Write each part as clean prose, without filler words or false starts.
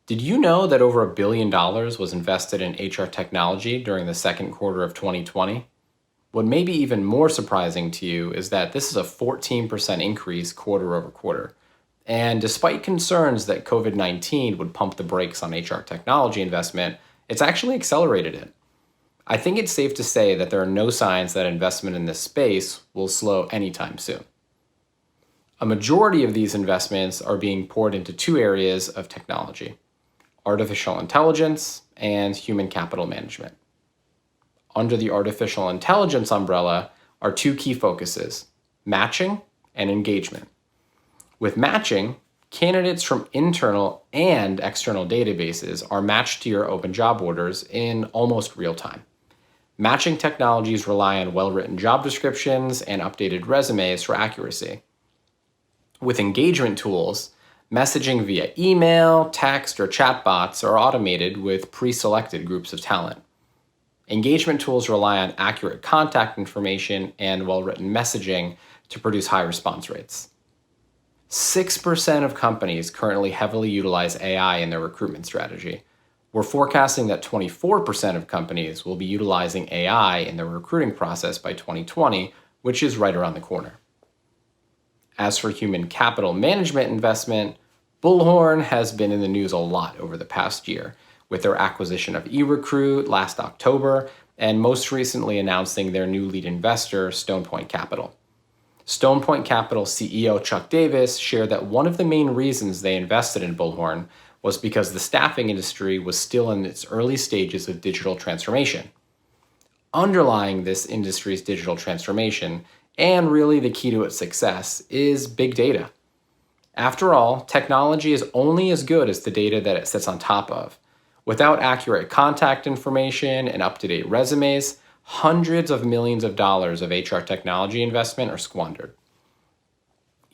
Did you know that over $1 billion was invested in HR technology during the second quarter of 2020? What may be even more surprising to you is that this is a 14% increase quarter over quarter. And despite concerns that COVID 19 would pump the brakes on HR technology investment, it's actually accelerated it. I think it's safe to say that there are no signs that investment in this space will slow anytime soon. A majority of these investments are being poured into two areas of technology: artificial intelligence and human capital management. Under the artificial intelligence umbrella are two key focuses: matching and engagement. With matching, candidates from internal and external databases are matched to your open job orders in almost real time. Matching technologies rely on well-written job descriptions and updated resumes for accuracy. With engagement tools, messaging via email, text, or chatbots are automated with pre-selected groups of talent. Engagement tools rely on accurate contact information and well-written messaging to produce high response rates. 6% of companies currently heavily utilize AI in their recruitment strategy. We're forecasting that 24% of companies will be utilizing AI in their recruiting process by 2020, which is right around the corner. As for human capital management investment, Bullhorn has been in the news a lot over the past year, with their acquisition of eRecruit last October, and most recently announcing their new lead investor, StonePoint Capital. StonePoint Capital CEO Chuck Davis shared that one of the main reasons they invested in Bullhorn was because the staffing industry was still in its early stages of digital transformation. Underlying this industry's digital transformation, and really the key to its success, is big data. After all, technology is only as good as the data that it sits on top of. Without accurate contact information and up-to-date resumes, hundreds of millions of dollars of HR technology investment are squandered.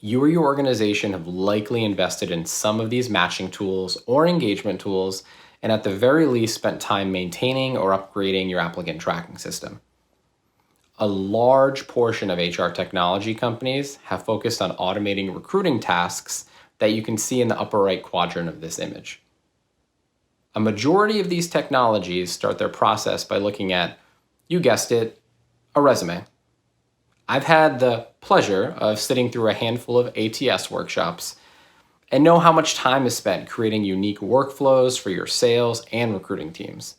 You or your organization have likely invested in some of these matching tools or engagement tools, and at the very least spent time maintaining or upgrading your applicant tracking system. A large portion of HR technology companies have focused on automating recruiting tasks that you can see in the upper right quadrant of this image. A majority of these technologies start their process by looking at, you guessed it, a resume. I've had the pleasure of sitting through a handful of ATS workshops and know how much time is spent creating unique workflows for your sales and recruiting teams.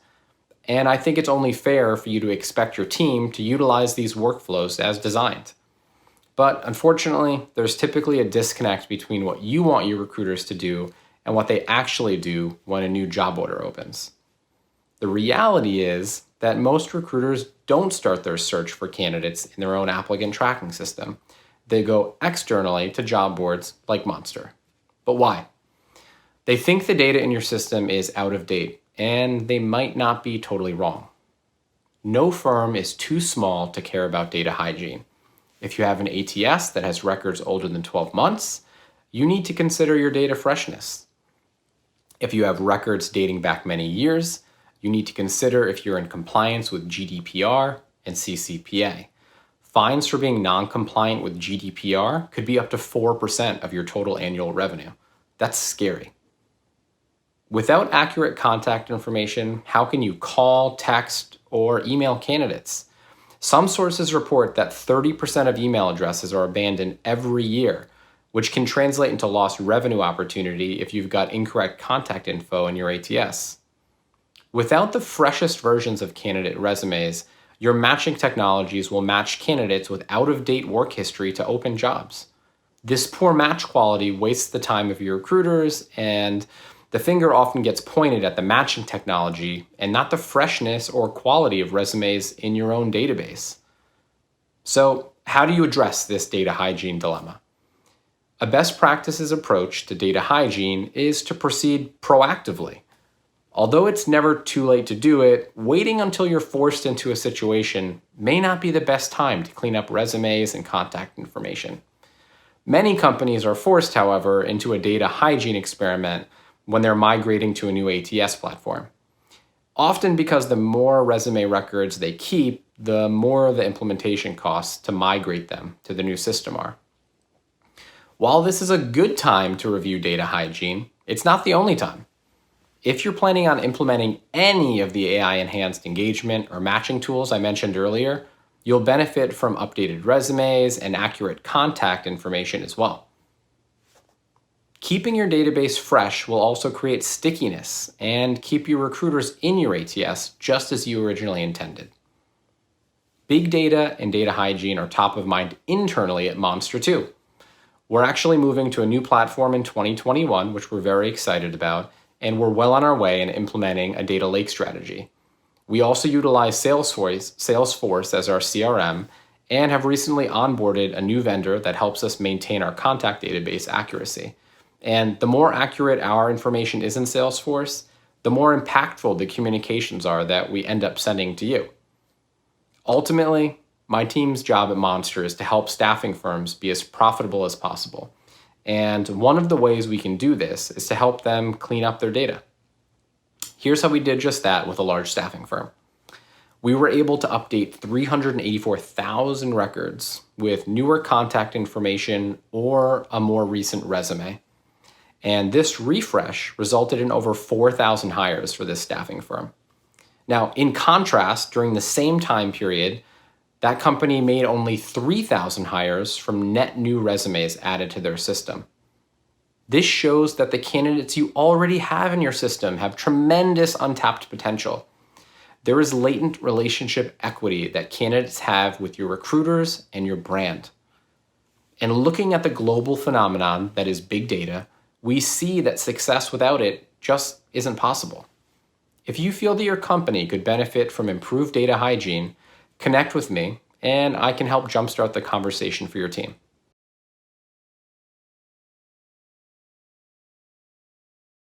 And I think it's only fair for you to expect your team to utilize these workflows as designed. But unfortunately, there's typically a disconnect between what you want your recruiters to do and what they actually do when a new job order opens. The reality is that most recruiters don't start their search for candidates in their own applicant tracking system. They go externally to job boards like Monster. But why? They think the data in your system is out of date, and they might not be totally wrong. No firm is too small to care about data hygiene. If you have an ATS that has records older than 12 months, you need to consider your data freshness. If you have records dating back many years, you need to consider if you're in compliance with GDPR and CCPA. Fines for being non-compliant with GDPR could be up to 4% of your total annual revenue. That's scary. Without accurate contact information, how can you call, text, or email candidates? Some sources report that 30% of email addresses are abandoned every year, which can translate into lost revenue opportunity if you've got incorrect contact info in your ATS. Without the freshest versions of candidate resumes, your matching technologies will match candidates with out-of-date work history to open jobs. This poor match quality wastes the time of your recruiters, and the finger often gets pointed at the matching technology and not the freshness or quality of resumes in your own database. So, how do you address this data hygiene dilemma? A best practices approach to data hygiene is to proceed proactively. Although it's never too late to do it, waiting until you're forced into a situation may not be the best time to clean up resumes and contact information. Many companies are forced, however, into a data hygiene experiment when they're migrating to a new ATS platform. Often because the more resume records they keep, the more the implementation costs to migrate them to the new system are. While this is a good time to review data hygiene, it's not the only time. If you're planning on implementing any of the AI-enhanced engagement or matching tools I mentioned earlier, you'll benefit from updated resumes and accurate contact information as well. Keeping your database fresh will also create stickiness and keep your recruiters in your ATS just as you originally intended. Big data and data hygiene are top of mind internally at Monster too. We're actually moving to a new platform in 2021, which we're very excited about, and we're well on our way in implementing a data lake strategy. We also utilize Salesforce as our CRM and have recently onboarded a new vendor that helps us maintain our contact database accuracy. And the more accurate our information is in Salesforce, the more impactful the communications are that we end up sending to you. Ultimately, my team's job at Monster is to help staffing firms be as profitable as possible. And one of the ways we can do this is to help them clean up their data. Here's how we did just that with a large staffing firm. We were able to update 384,000 records with newer contact information or a more recent resume. And this refresh resulted in over 4,000 hires for this staffing firm. Now, in contrast, during the same time period, that company made only 3,000 hires from net new resumes added to their system. This shows that the candidates you already have in your system have tremendous untapped potential. There is latent relationship equity that candidates have with your recruiters and your brand. And looking at the global phenomenon that is big data, we see that success without it just isn't possible. If you feel that your company could benefit from improved data hygiene, connect with me and I can help jumpstart the conversation for your team.